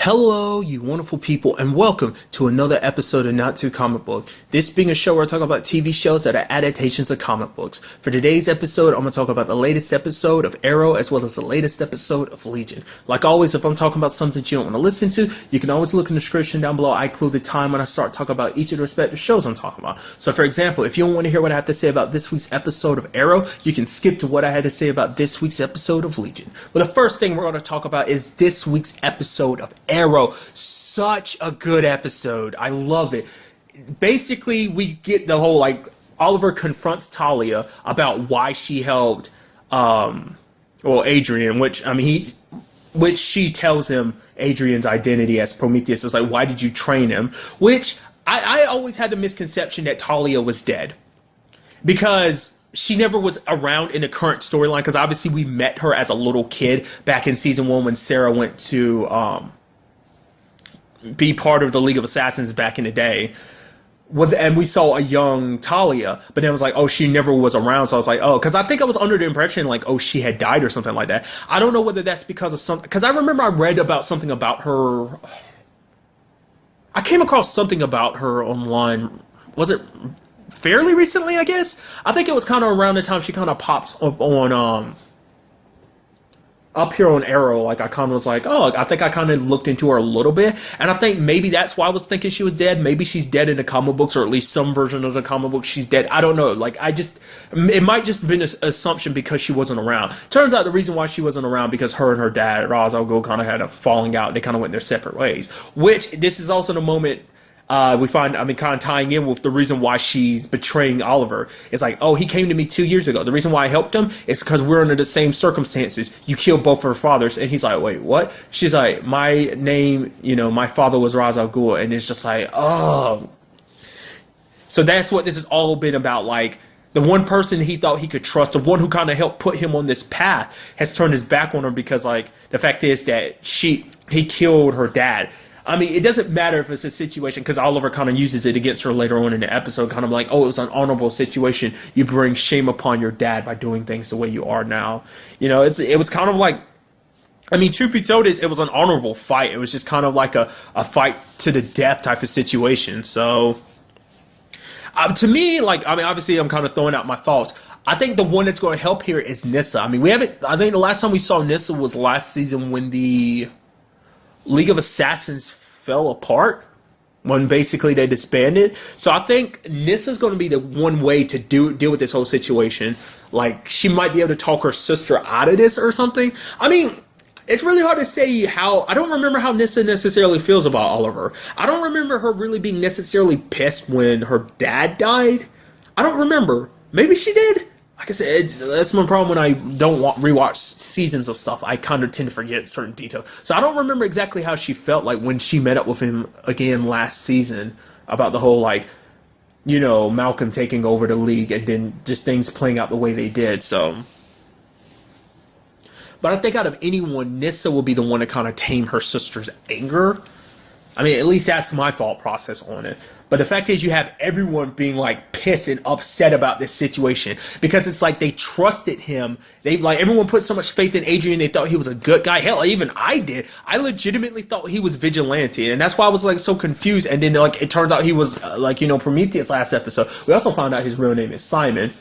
Hello, you wonderful people, and welcome to another episode of Not Too Comic Book. This being a show where I talk about TV shows that are adaptations of comic books. For today's episode, I'm going to talk about the latest episode of Arrow as well as the latest episode of Legion. Like always, if I'm talking about something that you don't want to listen to, you can always look in the description down below. I include the time when I start talking about each of the respective shows I'm talking about. So for example, if you don't want to hear what I have to say about this week's episode of Arrow, you can skip to what I had to say about this week's episode of Legion. Well, the first thing we're going to talk about is this week's episode of Arrow. Such a good episode. I love it. Basically, we get the whole, Oliver confronts Talia about why she helped, Adrian, which she tells him Adrian's identity as Prometheus. Is like, why did you train him? Which, I always had the misconception that Talia was dead. Because she never was around in the current storyline, because obviously we met her as a little kid back in season 1 when Sarah went to, be part of the League of Assassins back in the day. And we saw a young Talia, but then it was like, oh, she never was around. So I was like, oh, because I think I was under the impression she had died or something like that. I don't know whether that's because of something, because I remember I read about something about her. I came across something about her online. Was it fairly recently, I guess? I think it was kind of around the time she kind of popped up on, up here on Arrow. I kind of was like, oh, I think I kind of looked into her a little bit, and I think maybe that's why I was thinking she was dead. Maybe she's dead in the comic books, or at least some version of the comic book she's dead. I don't know. It might just been an assumption because she wasn't around. Turns out the reason why she wasn't around because her and her dad, Ra's al Ghul, kind of had a falling out. They kind of went their separate ways, which this is also the moment we find, kind of tying in with the reason why she's betraying Oliver. It's like, oh, he came to me 2 years ago. The reason why I helped him is because we're under the same circumstances. You killed both of her fathers. And he's like, wait, what? She's like, my name, my father was Ra's al Ghul. And it's just like, oh. So that's what this has all been about. The one person he thought he could trust, the one who kind of helped put him on this path, has turned his back on her because, the fact is that he killed her dad. It doesn't matter if it's a situation, because Oliver kind of uses it against her later on in the episode, kind of like, oh, it was an honorable situation. You bring shame upon your dad by doing things the way you are now. It was kind of like, truth be told, it was an honorable fight. It was just kind of like a fight to the death type of situation. So, to me, obviously I'm kind of throwing out my thoughts. I think the one that's going to help here is Nyssa. I think the last time we saw Nyssa was last season when the League of Assassins fell apart, when basically they disbanded. So I think Nyssa's going to be the one way to deal with this whole situation. She might be able to talk her sister out of this or something. It's really hard to say I don't remember how Nyssa necessarily feels about Oliver. I don't remember her really being necessarily pissed when her dad died. I don't remember. Maybe she did. Like I said, that's my problem when I don't rewatch seasons of stuff. I kind of tend to forget certain details. So I don't remember exactly how she felt when she met up with him again last season about the whole, Malcolm taking over the league and then just things playing out the way they did. So, but I think out of anyone, Nyssa will be the one to kind of tame her sister's anger. At least that's my thought process on it. But the fact is, you have everyone being pissed and upset about this situation because it's they trusted him. Everyone put so much faith in Adrian. They thought he was a good guy. Hell, even I did. I legitimately thought he was vigilante, and that's why I was so confused. And then it turns out he was Prometheus last episode. We also found out his real name is Simon.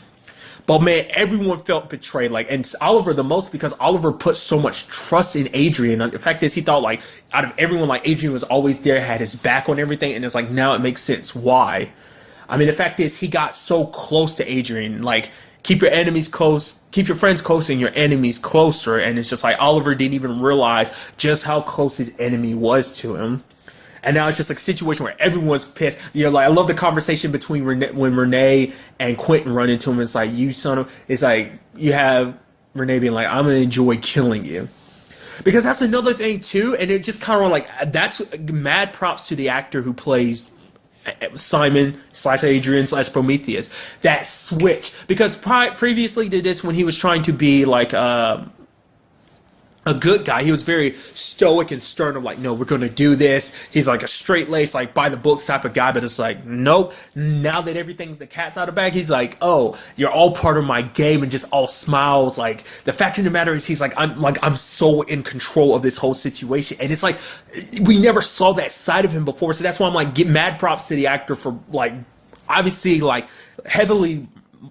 But man, everyone felt betrayed, and Oliver the most, because Oliver put so much trust in Adrian. The fact is, he thought out of everyone, Adrian was always there, had his back on everything, and it's now it makes sense why. The fact is, he got so close to Adrian, keep your enemies close, keep your friends close and your enemies closer, and it's just Oliver didn't even realize just how close his enemy was to him. And now it's just a situation where everyone's pissed. I love the conversation between when Renee and Quentin run into him. It's you son of... It's you have Renee being I'm going to enjoy killing you. Because that's another thing, too. And it just kind of that's mad props to the actor who plays Simon / Adrian / Prometheus. That switch. Because previously to this, when he was trying to be a good guy. He was very stoic and stern. I'm like, no, we're going to do this. He's like a straight laced, like by the books type of guy, but it's like, nope. Now that everything's the cat's out of the bag, he's like, oh, you're all part of my game, and just all smiles. Like, the fact of the matter is, he's like, I'm so in control of this whole situation. And it's like, we never saw that side of him before. So that's why I'm like, get mad props to the actor for like, obviously like heavily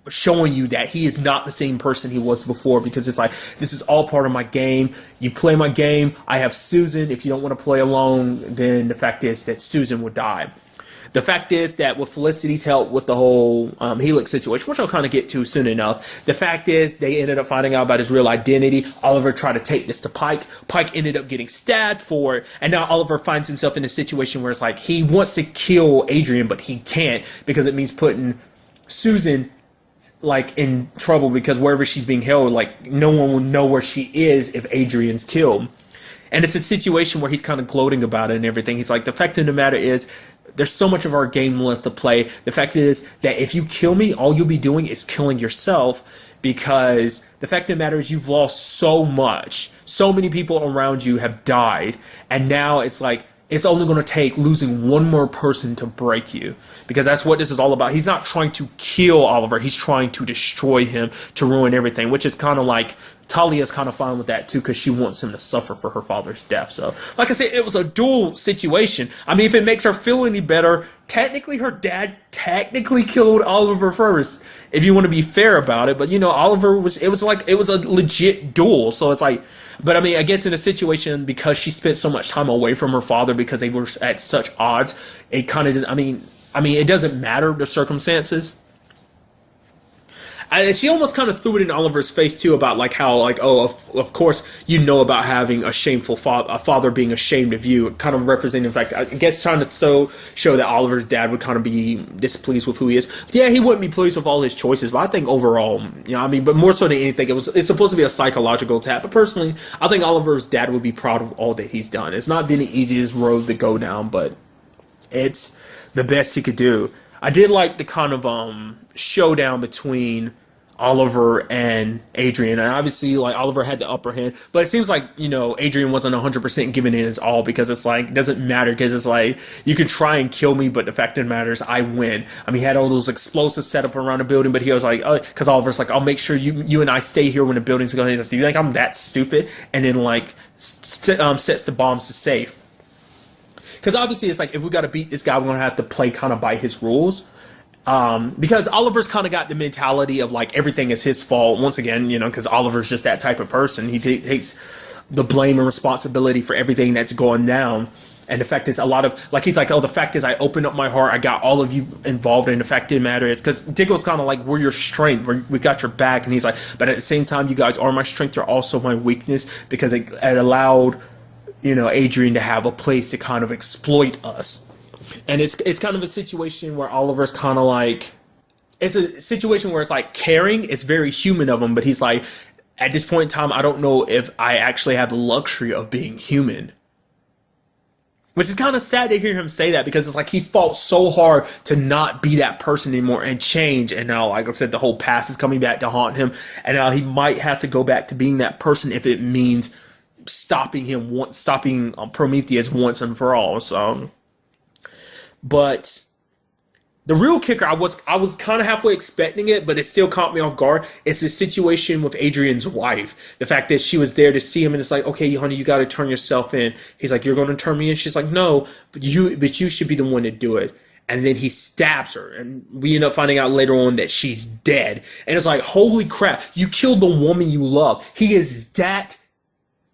showing you that he is not the same person he was before, because it's like, this is all part of my game. You play my game. I have Susan. If you don't want to play along, then the fact is that Susan would die. The fact is that with Felicity's help with the whole Helix situation, which I'll kind of get to soon enough, the fact is they ended up finding out about his real identity. Oliver tried to take this to Pike. Pike ended up getting stabbed for it. And now Oliver finds himself in a situation where it's like he wants to kill Adrian, but he can't, because it means putting Susan like in trouble, because wherever she's being held, like no one will know where she is if Adrian's killed. And it's a situation where he's kind of gloating about it and everything. He's like, the fact of the matter is, there's so much of our game left to play. The fact is that if you kill me, all you'll be doing is killing yourself, because the fact of the matter is you've lost so much. So many people around you have died, and now it's like, it's only going to take losing one more person to break you, because that's what this is all about. He's not trying to kill Oliver. He's trying to destroy him, to ruin everything, which is kind of like, Talia's kind of fine with that too, because she wants him to suffer for her father's death. So, like I said, it was a dual situation. I mean, if it makes her feel any better, technically her dad technically killed Oliver first, if you want to be fair about it. But, you know, Oliver it was a legit duel. So it's like, but I mean, I guess in a situation, because she spent so much time away from her father because they were at such odds, it kind of just, I mean, it doesn't matter the circumstances. And she almost kind of threw it in Oliver's face too, about like how, like, oh, of course you know about having a shameful a father being ashamed of you, kind of representing the fact, I guess, trying to show that Oliver's dad would kind of be displeased with who he is. Yeah, he wouldn't be pleased with all his choices, but I think overall, you know, I mean, but more so than anything, it's supposed to be a psychological attack. But personally, I think Oliver's dad would be proud of all that he's done. It's not been the easiest road to go down, but it's the best he could do. I did like the kind of showdown between Oliver and Adrian, and obviously like Oliver had the upper hand, but it seems like, you know, Adrian wasn't 100% giving in his all, because it's like, it doesn't matter, because it's like, you could try and kill me, but the fact of the matter is I win. I mean, he had all those explosives set up around the building, but he was like, oh, because Oliver's like, I'll make sure you and I stay here when the building's going. He's like, do you think I'm that stupid? And then like sets the bombs to safe, because obviously it's like, if we got to beat this guy, we're gonna have to play kind of by his rules. Because Oliver's kind of got the mentality of like everything is his fault once again, you know, because Oliver's just that type of person. He takes the blame and responsibility for everything that's going down. And the fact is, a lot of, like, he's like, oh, the fact is I opened up my heart, I got all of you involved, and the fact of the matter is, because Diggle's kind of like, we're your strength, we got your back, and he's like, but at the same time, you guys are my strength, you're also my weakness, because it allowed, you know, Adrian to have a place to kind of exploit us. And it's kind of a situation where Oliver's kind of like, it's a situation where it's like caring. It's very human of him, but he's like, at this point in time, I don't know if I actually have the luxury of being human. Which is kind of sad to hear him say that, because it's like he fought so hard to not be that person anymore and change. And now, like I said, the whole past is coming back to haunt him. And now he might have to go back to being that person if it means stopping Prometheus once and for all. So... But the real kicker, I was kind of halfway expecting it, but it still caught me off guard. It's the situation with Adrian's wife. The fact that she was there to see him, and it's like, okay, honey, you got to turn yourself in. He's like, you're going to turn me in? She's like, no, but you should be the one to do it. And then he stabs her, and we end up finding out later on that she's dead. And it's like, holy crap, you killed the woman you love. He is that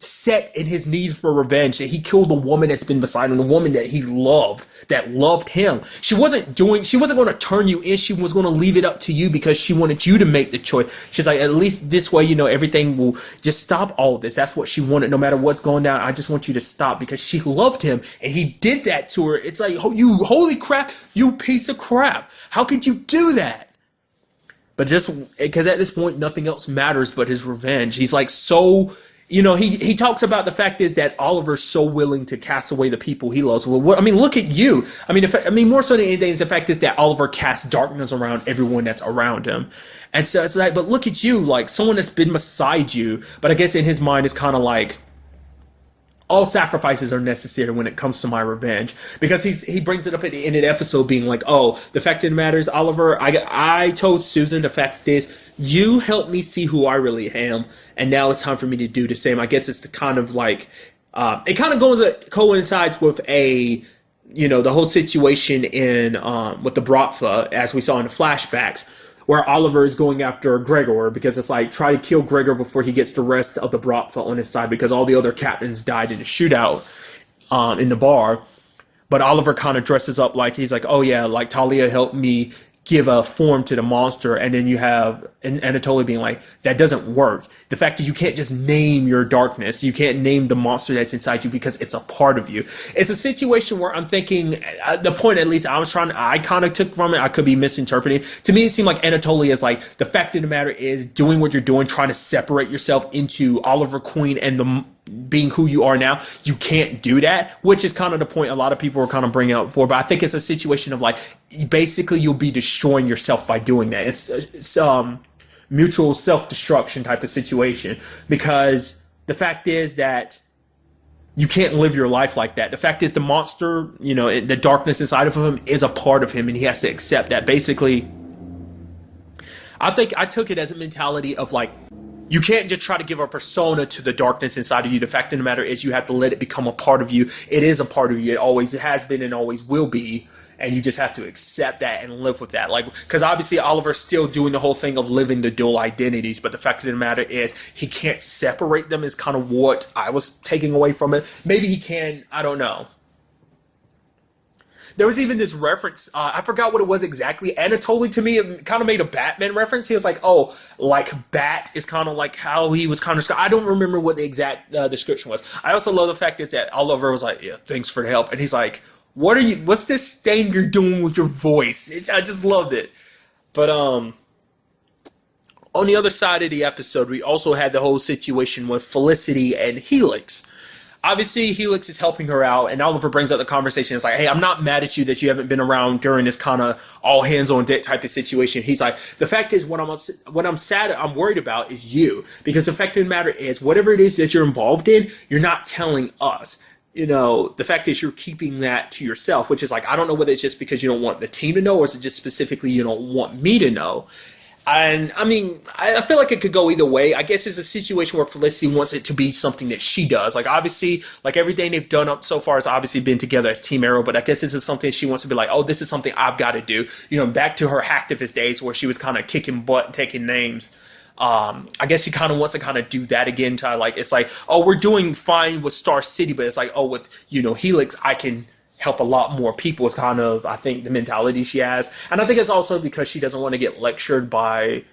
set in his need for revenge that he killed the woman that's been beside him, the woman that he loved, that loved him. She wasn't going to turn you in. She was going to leave it up to you because she wanted you to make the choice. She's like, at least this way, you know, everything will just stop all of this. That's what she wanted. No matter what's going down, I just want you to stop, because she loved him and he did that to her. It's like, oh, you holy crap, you piece of crap. How could you do that? But just because at this point, nothing else matters but his revenge. He's like, so... You know, he talks about the fact is that Oliver's so willing to cast away the people he loves. Well, I mean, look at you. I mean, more so than anything, the fact is that Oliver casts darkness around everyone that's around him. And so it's like, but look at you, like someone that's been beside you. But I guess in his mind, it's kind of like, all sacrifices are necessary when it comes to my revenge, because he brings it up at the end of the episode being like, oh, the fact of the matter is, Oliver, I told Susan the fact is you helped me see who I really am, and now it's time for me to do the same. I guess it's the kind of like it kind of coincides with the whole situation in with the Bratva, as we saw in the flashbacks, where Oliver is going after Gregor, because it's like, try to kill Gregor before he gets the rest of the Bratva on his side, because all the other captains died in the shootout in the bar. But Oliver kind of dresses up like, he's like, oh yeah, like Talia helped me give a form to the monster, and then you have Anatoly being like, that doesn't work. The fact is, you can't just name your darkness. You can't name the monster that's inside you, because it's a part of you. It's a situation where I'm thinking, the point at least I kind of took from it, I could be misinterpreting. To me, it seemed like Anatoly is like, the fact of the matter is, doing what you're doing, trying to separate yourself into Oliver Queen and being who you are now, you can't do that, which is kind of the point a lot of people are kind of bringing up before. But I think it's a situation of like, basically you'll be destroying yourself by doing that. It's mutual self-destruction type of situation, because the fact is that you can't live your life like that. The fact is, the monster, the darkness inside of him is a part of him, and he has to accept that. Basically, I think I took it as a mentality of like, you can't just try to give a persona to the darkness inside of you. The fact of the matter is, you have to let it become a part of you. It is a part of you. It always has been and always will be. And you just have to accept that and live with that. Like, because obviously Oliver's still doing the whole thing of living the dual identities. But the fact of the matter is, he can't separate them, is kind of what I was taking away from it. Maybe he can. I don't know. There was even this reference, I forgot what it was exactly. Anatoly, to me, it kind of made a Batman reference. He was like, oh, like Bat is kind of like how he was kind of, I don't remember what the exact description was. I also love the fact is that Oliver was like, yeah, thanks for the help. And he's like, what's this thing you're doing with your voice? I just loved it. But on the other side of the episode, we also had the whole situation with Felicity and Helix. Obviously, Helix is helping her out, and Oliver brings up the conversation. It's like, hey, I'm not mad at you that you haven't been around during this kind of all hands on deck type of situation. He's like, the fact is, what I'm worried about is you, because the fact of the matter is, whatever it is that you're involved in, you're not telling us. The fact is, you're keeping that to yourself, which is like, I don't know whether it's just because you don't want the team to know, or is it just specifically you don't want me to know. And I mean, I feel like it could go either way. I guess it's a situation where Felicity wants it to be something that she does. Like, obviously, like everything they've done up so far has obviously been together as Team Arrow, but I guess this is something she wants to be like, oh, this is something I've got to do. Back to her hacktivist days where she was kind of kicking butt and taking names. I guess she kind of wants to kind of do that again. To like, it's like, oh, we're doing fine with Star City, but it's like, oh, with Helix, I can help a lot more people. Is kind of, I think, the mentality she has, and I think it's also because she doesn't want to get lectured by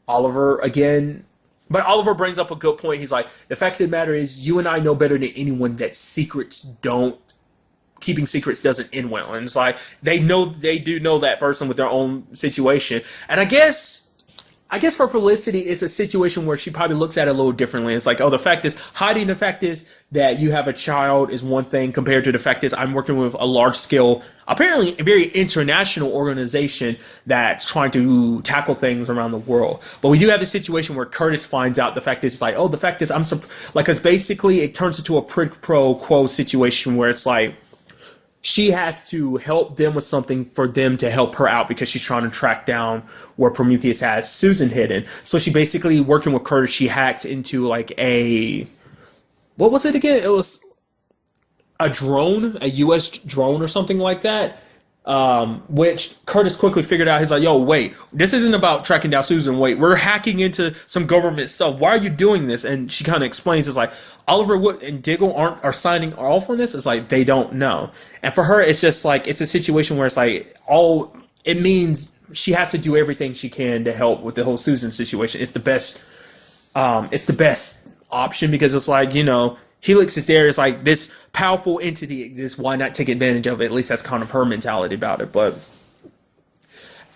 Oliver again. But Oliver brings up a good point. He's like, the fact of the matter is, you and I know better than anyone that keeping secrets doesn't end well. And it's like, they do know that person with their own situation. And I guess for Felicity, it's a situation where she probably looks at it a little differently. It's like, oh, hiding the fact is that you have a child is one thing, compared to the fact is I'm working with a large scale, apparently a very international organization that's trying to tackle things around the world. But we do have the situation where Curtis finds out the fact is, like, oh, the fact is because basically it turns into a quid pro quo situation where it's like, she has to help them with something for them to help her out, because she's trying to track down where Prometheus has Susan hidden. So she basically, working with Curtis, she hacked into like what was it again? It was a drone, a US drone or something like that. Which Curtis quickly figured out. He's like, yo, wait, this isn't about tracking down Susan. Wait, we're hacking into some government stuff. Why are you doing this? And she kind of explains, it's like, Oliver Wood and Diggle are signing off on this. It's like, they don't know. And for her, it's just like, it's a situation where it's like, it means she has to do everything she can to help with the whole Susan situation. It's the best option, because it's like, Helix is there. It's like, this powerful entity exists. Why not take advantage of it? At least that's kind of her mentality about it. But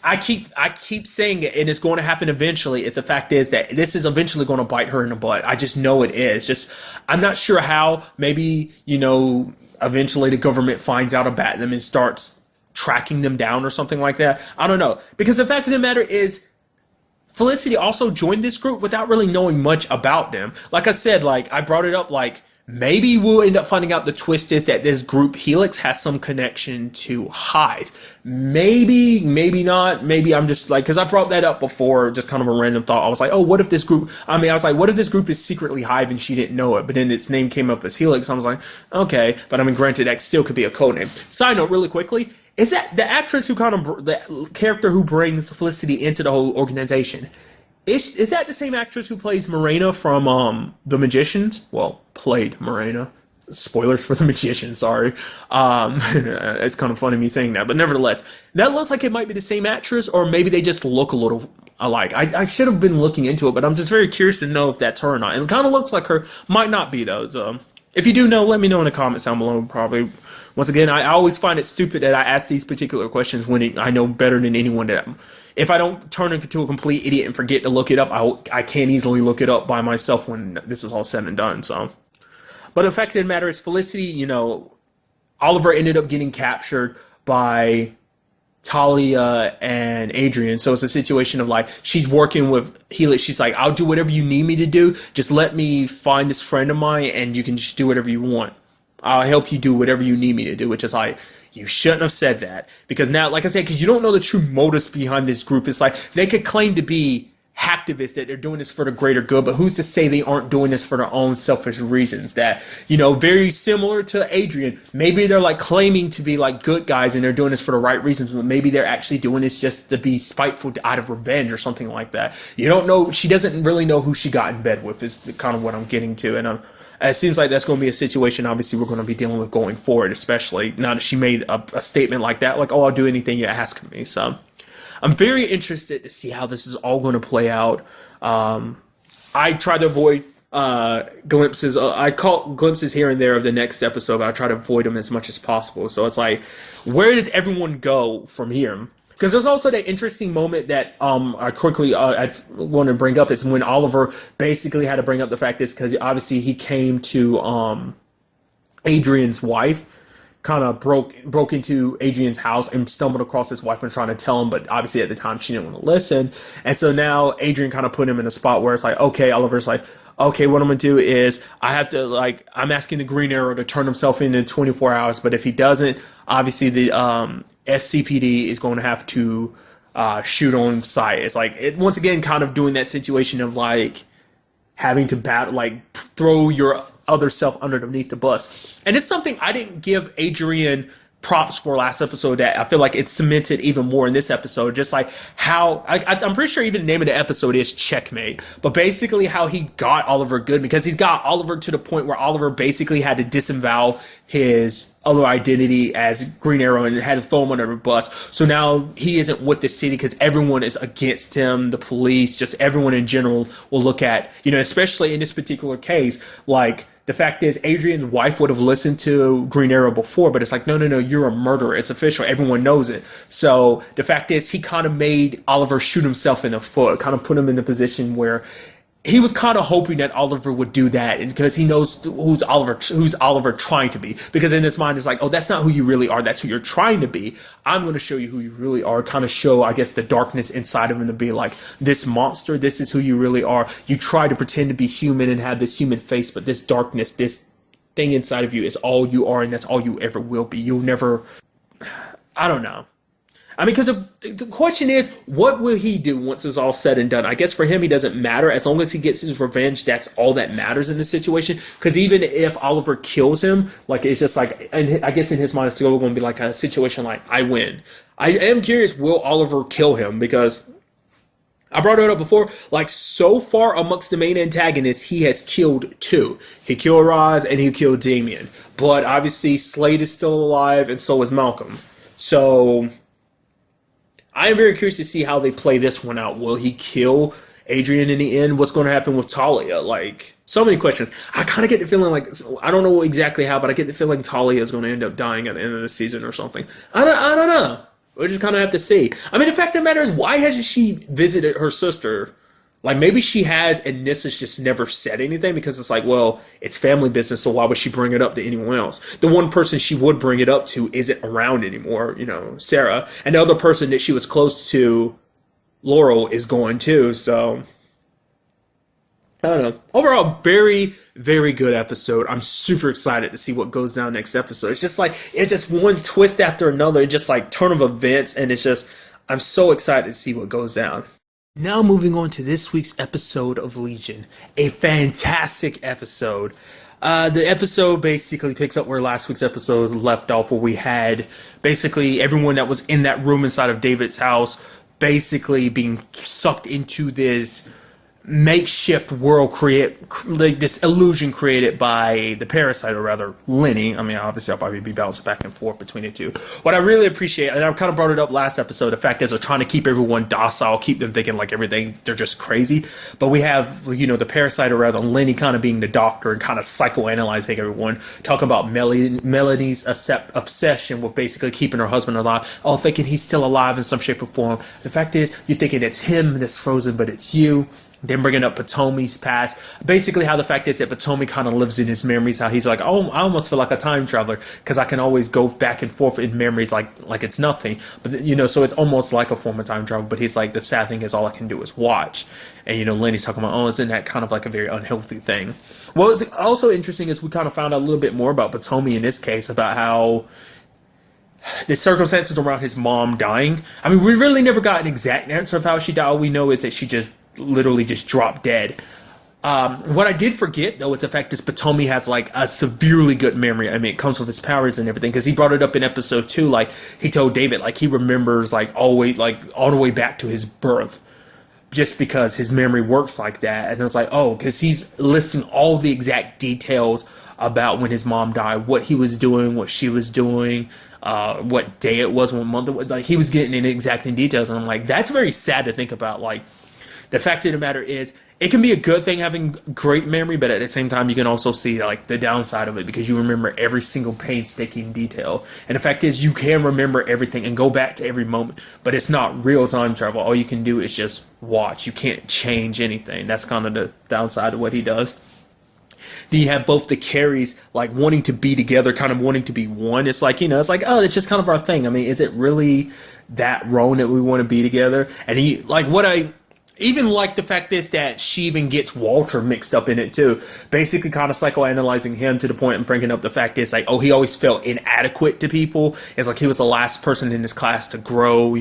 I keep saying it, and it's going to happen eventually. It's the fact is that this is eventually going to bite her in the butt. I just know it is. Just, I'm not sure how. Maybe, eventually the government finds out about them and starts tracking them down or something like that. I don't know. Because the fact of the matter is, Felicity also joined this group without really knowing much about them. Like I said, like I brought it up, like Maybe we'll end up finding out the twist is that this group Helix has some connection to Hive. Maybe, maybe not. Maybe I'm just like, because I brought that up before, just kind of a random thought. I was like, oh, what if this group, I was like, what if this group is secretly Hive and she didn't know it, but then its name came up as Helix. I was like, okay, but granted, that still could be a code name. Side note, really quickly, is that the actress who the character who brings Felicity into the whole organization? Is that the same actress who plays Morena from The Magicians? Well, played Morena. Spoilers for The Magician, sorry. It's kind of funny me saying that, but nevertheless, that looks like it might be the same actress, or maybe they just look a little alike. I should have been looking into it, but I'm just very curious to know if that's her or not. It kind of looks like her. Might not be, though. So, if you do know, let me know in the comments down below, probably. Once again, I always find it stupid that I ask these particular questions when I know better than anyone that if I don't turn into a complete idiot and forget to look it up, I can easily look it up by myself when this is all said and done. So, but the fact of the matter is, Felicity, Oliver ended up getting captured by Talia and Adrian. So it's a situation of like, she's working with Helix. She's like, I'll do whatever you need me to do. Just let me find this friend of mine and you can just do whatever you want. I'll help you do whatever you need me to do, which is like, you shouldn't have said that. Because now, like I said, because you don't know the true motives behind this group. It's like, they could claim to be hacktivists, that they're doing this for the greater good, but who's to say they aren't doing this for their own selfish reasons? That, very similar to Adrian. Maybe they're like claiming to be like good guys and they're doing this for the right reasons, but maybe they're actually doing this just to be spiteful out of revenge or something like that. You don't know. She doesn't really know who she got in bed with, is kind of what I'm getting to. And it seems like that's going to be a situation, obviously, we're going to be dealing with going forward, especially now that she made a statement like that, like, oh, I'll do anything you ask me. So I'm very interested to see how this is all going to play out. I try to avoid glimpses. I caught glimpses here and there of the next episode, but I try to avoid them as much as possible. So it's like, where does everyone go from here? Because there's also that interesting moment that I quickly I want to bring up is when Oliver basically had to bring up the fact is because obviously he came to Adrian's wife, kind of broke into Adrian's house and stumbled across his wife and trying to tell him, but obviously at the time she didn't want to listen. And so now Adrian kind of put him in a spot where it's like, okay, Oliver's like, okay, what I'm going to do is I have to, like, I'm asking the Green Arrow to turn himself in 24 hours, but if he doesn't, obviously the SCPD is going to have to shoot on sight. It's like, once again, kind of doing that situation of, like, having to throw your other self underneath the bus. And it's something I didn't give Adrian props for last episode that I feel like it's cemented even more in this episode. Just like how I'm pretty sure even the name of the episode is Checkmate, but basically how he got Oliver good, because he's got Oliver to the point where Oliver basically had to disavow his other identity as Green Arrow and had to throw him under the bus. So now he isn't with the city because everyone is against him. The police, just everyone in general will look at, especially in this particular case, like, the fact is, Adrian's wife would have listened to Green Arrow before, but it's like, no, you're a murderer. It's official. Everyone knows it. So the fact is, he kind of made Oliver shoot himself in the foot, kind of put him in the position where he was kind of hoping that Oliver would do that, because he knows who's Oliver trying to be. Because in his mind, it's like, oh, that's not who you really are. That's who you're trying to be. I'm going to show you who you really are. Kind of show, I guess, the darkness inside of him to be like, this monster, this is who you really are. You try to pretend to be human and have this human face, but this darkness, this thing inside of you is all you are, and that's all you ever will be. You'll never, I don't know. Because the question is, what will he do once it's all said and done? I guess for him, he doesn't matter. As long as he gets his revenge, that's all that matters in the situation. Because even if Oliver kills him, like, it's just like, and I guess in his mind, it's still going to be like a situation like, I win. I am curious, will Oliver kill him? Because I brought it up before, like, so far amongst the main antagonists, he has killed 2. He killed Roz and he killed Damien. But obviously, Slade is still alive, and so is Malcolm. So I am very curious to see how they play this one out. Will he kill Adrian in the end? What's going to happen with Talia? Like, so many questions. I kind of get the feeling like, I don't know exactly how, but I get the feeling Talia is going to end up dying at the end of the season or something. I don't know. We just kind of have to see. The fact of the matter is, why hasn't she visited her sister? Like, maybe she has, and this has just never said anything, because it's like, well, it's family business, so why would she bring it up to anyone else? The one person she would bring it up to isn't around anymore, Sarah. And the other person that she was close to, Laurel, is gone too, so I don't know. Overall, very, very good episode. I'm super excited to see what goes down next episode. It's just like, it's just one twist after another, it's just like turn of events, and it's just, I'm so excited to see what goes down. Now moving on to this week's episode of Legion. A fantastic episode. The episode basically picks up where last week's episode left off, where we had basically everyone that was in that room inside of David's house basically being sucked into this makeshift world like this illusion created by the parasite, or rather Lenny. I mean, obviously I'll probably be bouncing back and forth between the two. What I really appreciate, and I kind of brought it up last episode, the fact is they're trying to keep everyone docile, keep them thinking like everything, they're just crazy. But we have, the parasite, or rather Lenny, kind of being the doctor and kind of psychoanalyzing everyone, talking about Melanie's obsession with basically keeping her husband alive, all thinking he's still alive in some shape or form. The fact is, you're thinking it's him that's frozen, but it's you. Then bringing up Potomi's past. Basically, how the fact is that Potomi kind of lives in his memories. How he's like, oh, I almost feel like a time traveler because I can always go back and forth in memories like it's nothing. But so it's almost like a form of time travel. But he's like, the sad thing is all I can do is watch. And Lenny's talking about, oh, isn't that kind of like a very unhealthy thing? What was also interesting is we kind of found out a little bit more about Potomi in this case, about how the circumstances around his mom dying. I mean, we really never got an exact answer of how she died. All we know is that she just literally just dropped dead. What I did forget, though, is the fact that Potomi has like a severely good memory. I mean, it comes with his powers and everything, because he brought it up in episode 2. Like, he told David, like, he remembers like all the way back to his birth, just because his memory works like that. And it's like, oh, because he's listing all the exact details about when his mom died, what he was doing, what she was doing, what day it was, what month it was. Like, he was getting in exact details, and I'm like, that's very sad to think about. Like, the fact of the matter is, it can be a good thing having great memory, but at the same time, you can also see like the downside of it, because you remember every single painstaking detail. And the fact is, you can remember everything and go back to every moment, but it's not real time travel. All you can do is just watch. You can't change anything. That's kind of the downside of what he does. Then you have both the Carries like wanting to be together, kind of wanting to be one. It's like, it's like, oh, it's just kind of our thing. I mean, is it really that wrong that we want to be together? And he, like, what I even like the fact is that she even gets Walter mixed up in it too. Basically kind of psychoanalyzing him to the point and bringing up the fact is like, oh, he always felt inadequate to people. It's like he was the last person in his class to grow,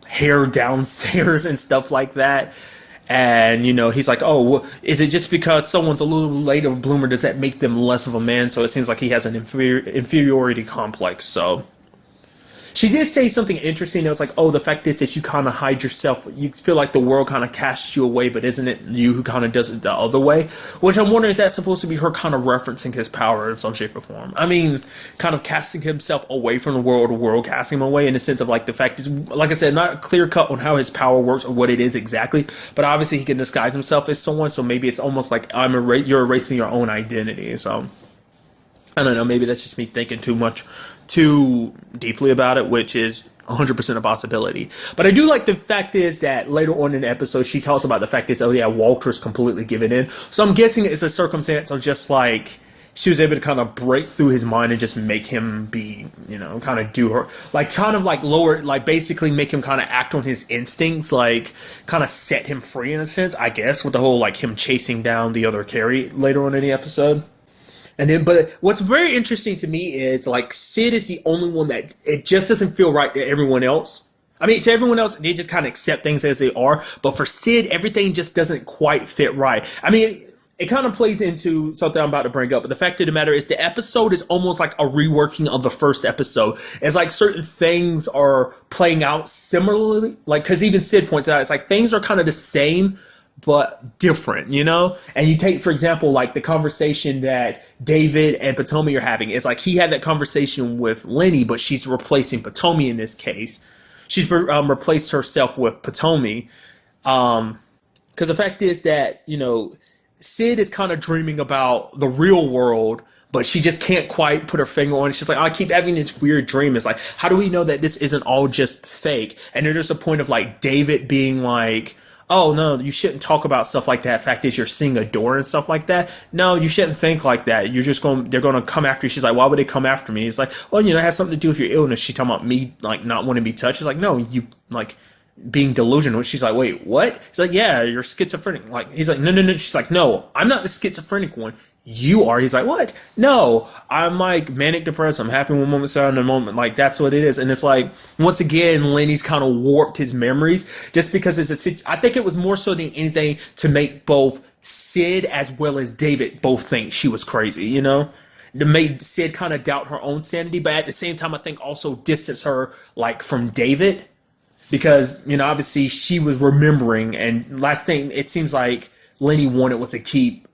hair downstairs and stuff like that. And, he's like, oh, is it just because someone's a little later bloomer, does that make them less of a man? So it seems like he has an inferiority complex, so. She did say something interesting. It was like, oh, the fact is that you kind of hide yourself. You feel like the world kind of casts you away, but isn't it you who kind of does it the other way? Which I'm wondering, is that supposed to be her kind of referencing his power in some shape or form? I mean, kind of casting himself away from the world casting him away, in the sense of like the fact is, like I said, not clear cut on how his power works or what it is exactly, but obviously he can disguise himself as someone, so maybe it's almost like you're erasing your own identity. So I don't know, maybe that's just me thinking too deeply about it, which is 100% a possibility. But I do like the fact is that later on in the episode, she talks about the fact is, oh yeah, Walter's completely given in. So I'm guessing it's a circumstance of just like, she was able to kind of break through his mind and just make him be, kind of do her, like kind of like lower, like basically make him kind of act on his instincts, like kind of set him free in a sense, I guess, with the whole like him chasing down the other Carrie later on in the episode. And then, but what's very interesting to me is like Sid is the only one that it just doesn't feel right to everyone else. I mean, to everyone else, they just kind of accept things as they are. But for Sid, everything just doesn't quite fit right. I mean, it kind of plays into something I'm about to bring up. But the fact of the matter is the episode is almost like a reworking of the first episode. It's like certain things are playing out similarly. Like, because even Sid points out, it's like things are kind of the same, but different, And you take, for example, like the conversation that David and Potomi are having. It's like he had that conversation with Lenny, but she's replacing Potomi in this case. She's replaced herself with Potomi. Because the fact is that, Sid is kind of dreaming about the real world, but she just can't quite put her finger on it. She's like, I keep having this weird dream. It's like, how do we know that this isn't all just fake? And then there's a point of like David being like, oh, no, you shouldn't talk about stuff like that. Fact is, you're seeing a door and stuff like that. No, you shouldn't think like that. They're going to come after you. She's like, why would they come after me? It's like, well, it has something to do with your illness. She's talking about me, like, not wanting to be touched. It's like, no, being delusional. She's like, wait, what? He's like, yeah, you're schizophrenic. Like, he's like, no, no, no. She's like, no, I'm not the schizophrenic one. You are. He's like, what? No, I'm like manic depressed. I'm happy one moment, sad in a moment. Like, that's what it is. And it's like, once again, Lenny's kind of warped his memories just because I think it was more so than anything to make both Sid as well as David both think she was crazy, you know? To make Sid kind of doubt her own sanity, but at the same time, I think also distance her like from David. Because, you know, obviously she was remembering, and last thing it seems like Lenny wanted was to keep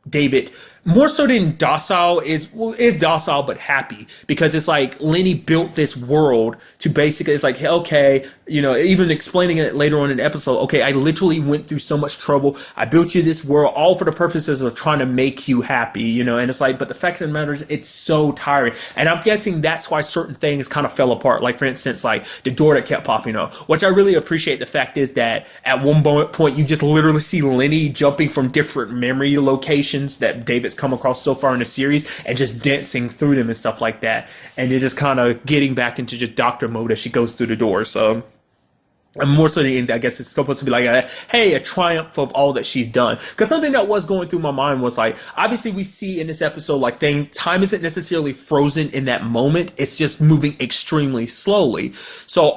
David more so than docile is docile but happy, because it's like Lenny built this world to basically, it's like, okay, you know, even explaining it later on in the episode, okay, I literally went through so much trouble, I built you this world all for the purposes of trying to make you happy, you know. And it's like, but the fact of the matter is it's so tiring, and I'm guessing that's why certain things kind of fell apart, like for instance, like the door that kept popping up, which I really appreciate. The fact is that at one point you just literally see Lenny jumping from different memory locations that David's come across so far in the series and just dancing through them and stuff like that, and you're just kind of getting back into just doctor mode as she goes through the door. So and more so than anything, I guess it's supposed to be like a triumph of all that she's done. Because something that was going through my mind was like, obviously we see in this episode, like, time isn't necessarily frozen in that moment. It's just moving extremely slowly. So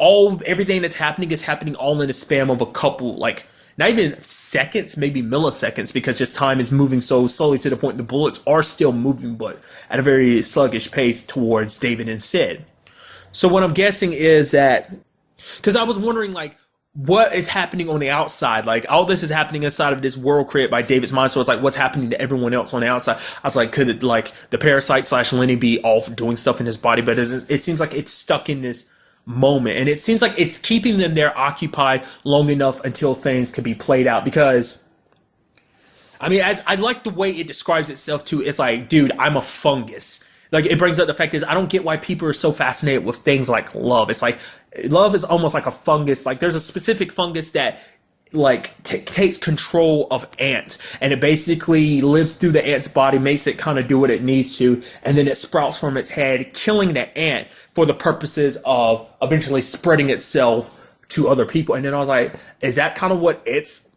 everything that's happening is happening all in a span of a couple, like, not even seconds, maybe milliseconds, because just time is moving so slowly to the point the bullets are still moving, but at a very sluggish pace towards David and Sid. So what I'm guessing is that, because I was wondering, like, what is happening on the outside? Like, all this is happening inside of this world created by David's mind. So it's like, what's happening to everyone else on the outside? I was like, could it, like, the parasite / Lenny be off doing stuff in his body? But it seems like it's stuck in this moment, and it seems like it's keeping them there occupied long enough until things can be played out. Because, I mean, as I like the way it describes itself too, it's like, dude, I'm a fungus. Like, it brings up the fact is, I don't get why people are so fascinated with things like love. It's like, love is almost like a fungus. Like, there's a specific fungus that, like, takes control of ants, and it basically lives through the ant's body, makes it kind of do what it needs to, and then it sprouts from its head, killing the ant for the purposes of eventually spreading itself to other people. And then I was like, is that kind of what its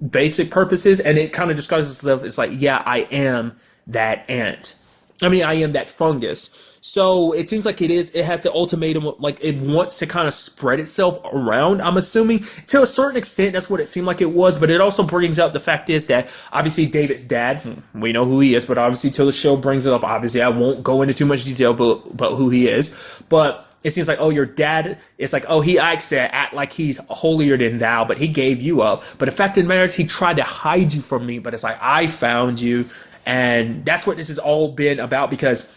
basic purpose is? And it kind of describes itself, it's like, yeah, I am that ant. I mean, I am that fungus. So it seems like it has the ultimatum, like it wants to kind of spread itself around, I'm assuming. To a certain extent, that's what it seemed like it was. But it also brings up the fact is that obviously David's dad, we know who he is, but obviously till the show brings it up, obviously I won't go into too much detail about who he is. But it seems like, oh, your dad, it's like, oh, he acts to act like he's holier than thou, but he gave you up. But the fact of the matter is, he tried to hide you from me, but it's like, I found you. And that's what this has all been about, because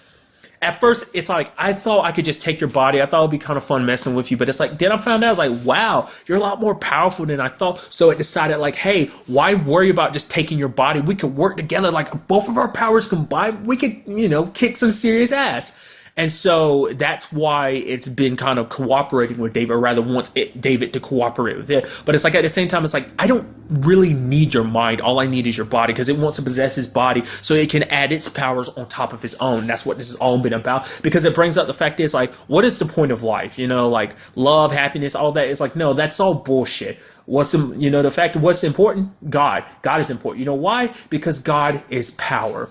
at first it's like, I thought I could just take your body. I thought it'd be kind of fun messing with you. But it's like, then I found out, I was like, wow, you're a lot more powerful than I thought. So it decided, like, hey, why worry about just taking your body? We could work together. Like, both of our powers combined, we could, you know, kick some serious ass. And so that's why it's been kind of cooperating with David, or rather wants David to cooperate with it. But it's like, at the same time, it's like, I don't really need your mind. All I need is your body, because it wants to possess his body so it can add its powers on top of its own. That's what this has all been about, because it brings up the fact is, like, what is the point of life? You know, like love, happiness, all that. It's like, no, that's all bullshit. What's important? God. God is important. You know why? Because God is power.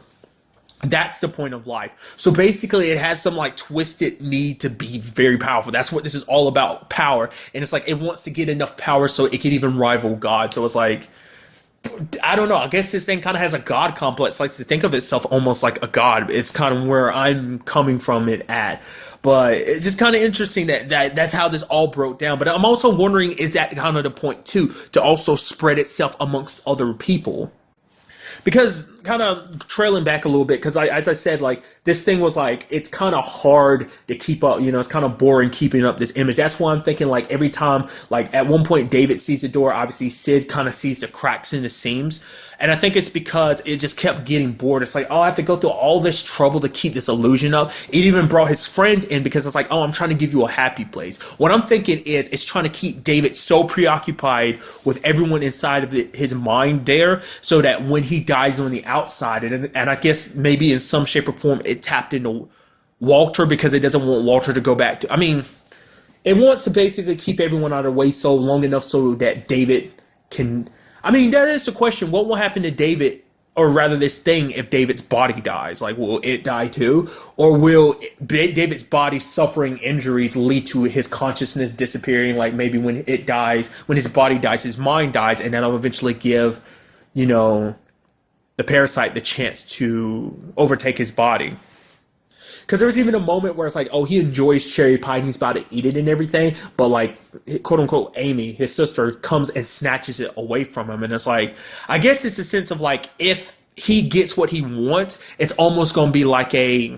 That's the point of life. So basically it has some like twisted need to be very powerful. That's what this is all about, power. And it's like, it wants to get enough power so it can even rival God. So it's like, I don't know. I guess this thing kind of has a God complex, likes to think of itself almost like a God. It's kind of where I'm coming from it at. But it's just kind of interesting that's how this all broke down. But I'm also wondering, is that kind of the point too, to also spread itself amongst other people? Because kind of trailing back a little bit, because as I said, like, this thing was like, it's kind of hard to keep up, you know, it's kind of boring keeping up this image. That's why I'm thinking, like, every time, like, at one point David sees the door, obviously Sid kind of sees the cracks in the seams. And I think it's because it just kept getting bored. It's like, oh, I have to go through all this trouble to keep this illusion up. It even brought his friend in because it's like, oh, I'm trying to give you a happy place. What I'm thinking is, it's trying to keep David so preoccupied with everyone inside of his mind there, so that when he dies on the outside, and I guess maybe in some shape or form it tapped into Walter, because it doesn't want Walter to go back to, I mean, it wants to basically keep everyone out of the way so long enough so that David can. I mean, that is the question. What will happen to David, or rather this thing, if David's body dies? Like, will it die too? Or will David's body suffering injuries lead to his consciousness disappearing? Like, maybe when it dies, when his body dies, his mind dies, and that'll eventually give, you know, the parasite the chance to overtake his body. Because there was even a moment where it's like, oh, he enjoys cherry pie and he's about to eat it and everything, but like, quote unquote, Amy, his sister, comes and snatches it away from him. And it's like, I guess it's a sense of like, if he gets what he wants, it's almost going to be like a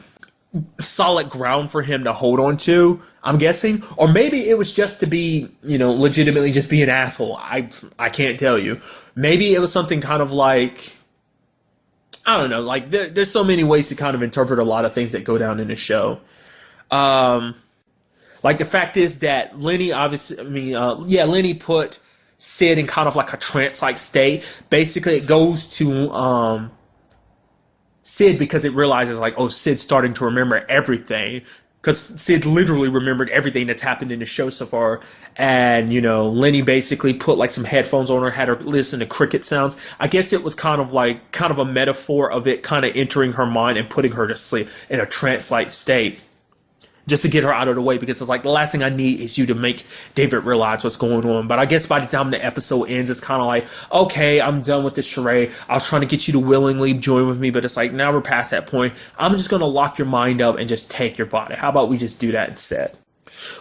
solid ground for him to hold on to, I'm guessing. Or maybe it was just to be, you know, legitimately just be an asshole. I can't tell you. Maybe it was something kind of like, I don't know, like there's so many ways to kind of interpret a lot of things that go down in the show. Like the fact is that Lenny obviously, Lenny put Sid in kind of like a trance-like state. Basically, it goes to Sid because it realizes like, oh, Sid's starting to remember everything. Because Sid literally remembered everything that's happened in the show so far. And, you know, Lenny basically put like some headphones on her, had her listen to cricket sounds. I guess it was kind of a metaphor of it kind of entering her mind and putting her to sleep in a trance-like state. Just to get her out of the way, because it's like, the last thing I need is you to make David realize what's going on. But I guess by the time the episode ends, it's kind of like, okay, I'm done with this charade. I was trying to get you to willingly join with me, but it's like, now we're past that point. I'm just going to lock your mind up and just take your body. How about we just do that instead?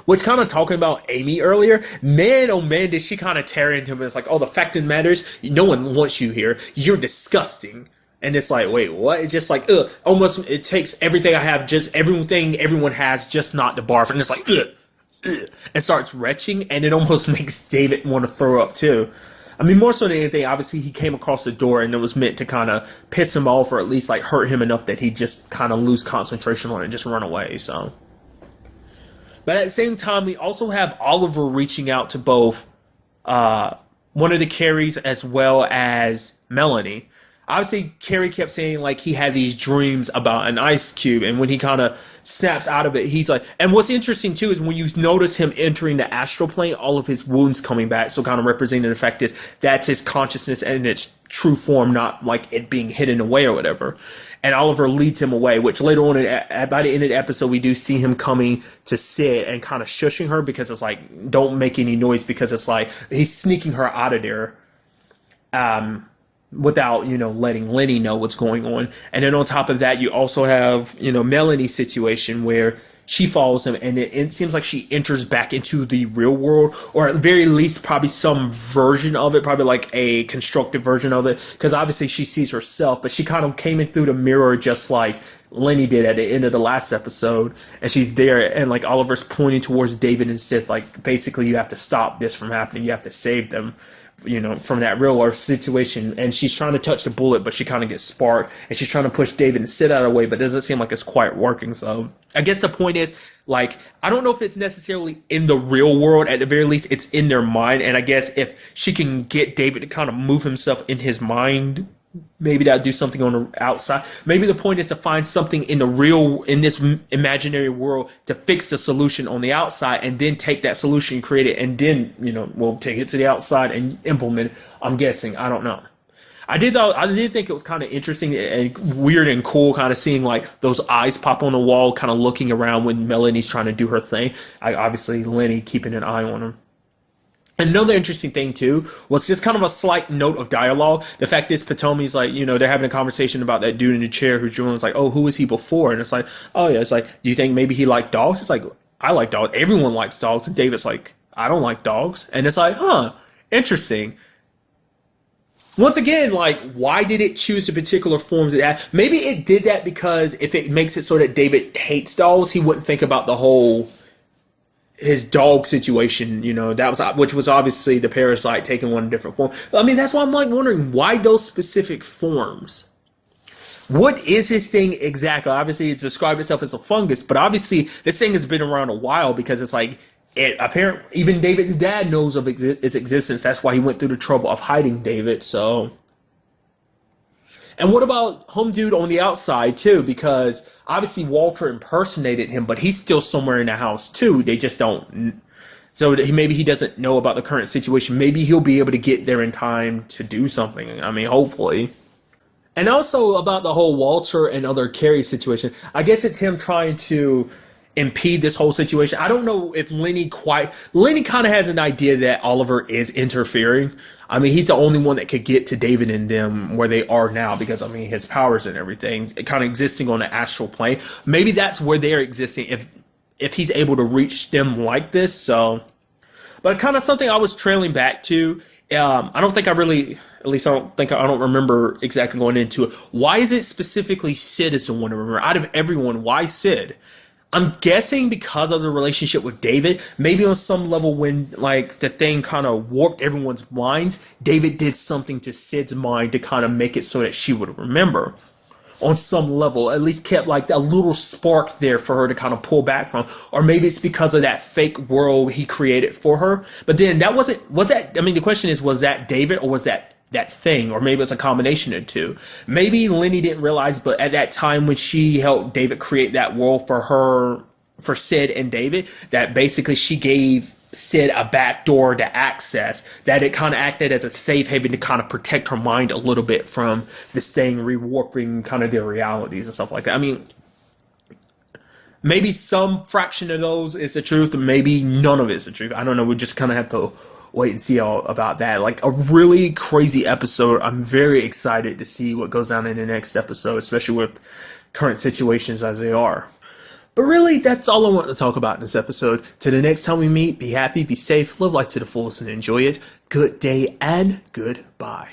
Which, kind of talking about Amy earlier, man, oh man, did she kind of tear into him. It's like, oh, the fact of the matter is, no one wants you here. You're disgusting. And it's like, wait, what? It's just like, almost, it takes everything I have, just everything everyone has, just not to barf. And it's like, and starts retching, and it almost makes David want to throw up too. I mean, more so than anything, obviously he came across the door and it was meant to kind of piss him off, or at least like hurt him enough that he just kind of lose concentration on it and just run away, so. But at the same time, we also have Oliver reaching out to both one of the Carries as well as Melanie. Obviously, Carrie kept saying, like, he had these dreams about an ice cube, and when he kind of snaps out of it, he's like, and what's interesting, too, is when you notice him entering the astral plane, all of his wounds coming back, so kind of representing the fact is that's his consciousness and its true form, not, like, it being hidden away or whatever. And Oliver leads him away, which later on, by the end of the episode, we do see him coming to Sid and kind of shushing her, because it's like, don't make any noise, because it's like, he's sneaking her out of there. Without, you know, letting Lenny know what's going on. And then on top of that, you also have, you know, Melanie's situation where she follows him, and it seems like she enters back into the real world, or at the very least probably some version of it, probably like a constructive version of it, because obviously she sees herself, but she kind of came in through the mirror just like Lenny did at the end of the last episode, and she's there, and like Oliver's pointing towards David and Sith, like, basically you have to stop this from happening, you have to save them, you know, from that real life situation. And she's trying to touch the bullet, but she kind of gets sparked, and she's trying to push David and Sid out of the way, but it doesn't seem like it's quite working. So I guess the point is, like, I don't know if it's necessarily in the real world. At the very least, it's in their mind. And I guess if she can get David to kind of move himself in his mind, maybe that'll do something on the outside. Maybe the point is to find something in this imaginary world to fix the solution on the outside, and then take that solution, create it, and then, you know, we'll take it to the outside and implement it. I'm guessing. I don't know. I did think it was kind of interesting and weird and cool, kind of seeing like those eyes pop on the wall, kind of looking around when Melanie's trying to do her thing. Obviously Lenny keeping an eye on him. Another interesting thing, too, was just kind of a slight note of dialogue. The fact is, Potomi's like, you know, they're having a conversation about that dude in the chair who's Julian's like, oh, who was he before? And it's like, oh, yeah, it's like, do you think maybe he liked dogs? It's like, I like dogs. Everyone likes dogs. And David's like, I don't like dogs. And it's like, huh, interesting. Once again, like, why did it choose the particular forms of that? Maybe it did that because if it makes it so that David hates dogs, he wouldn't think about the whole his dog situation, you know, which was obviously the parasite taking one different form. I mean, that's why I'm like wondering why those specific forms. What is his thing exactly? Obviously, it's described itself as a fungus, but obviously this thing has been around a while, because it's like, apparently even David's dad knows of its existence. That's why he went through the trouble of hiding David. So. And what about Home Dude on the outside, too? Because obviously Walter impersonated him, but he's still somewhere in the house, too. They just don't... So maybe he doesn't know about the current situation. Maybe he'll be able to get there in time to do something. I mean, hopefully. And also about the whole Walter and other Carrie situation. I guess it's him trying to impede this whole situation. I don't know if Lenny kind of has an idea that Oliver is interfering. I mean, he's the only one that could get to David and them where they are now because, I mean, his powers and everything, kind of existing on the astral plane. Maybe that's where they're existing if he's able to reach them like this. So, but kind of something I was trailing back to. I don't think I really, at least I don't remember exactly going into it. Why is it specifically Sid is the one to remember? Out of everyone, why Sid? I'm guessing because of the relationship with David. Maybe on some level when, like, the thing kind of warped everyone's minds, David did something to Sid's mind to kind of make it so that she would remember. On some level, at least kept like a little spark there for her to kind of pull back from. Or maybe it's because of that fake world he created for her. But then the question is, was that David or was that thing? Or maybe it's a combination of two. Maybe Lenny didn't realize, but at that time when she helped David create that world for Sid and David, that basically she gave Sid a back door to access, that it kind of acted as a safe haven to kind of protect her mind a little bit from this thing rewarping kind of their realities and stuff like that. I mean, maybe some fraction of those is the truth, and maybe none of it is the truth. I don't know. We just kind of have to wait and see all about that. Like, a really crazy episode. I'm very excited to see what goes on in the next episode, especially with current situations as they are. But really, that's all I want to talk about in this episode. Till the next time we meet, be happy, be safe, live life to the fullest, and enjoy it. Good day and goodbye.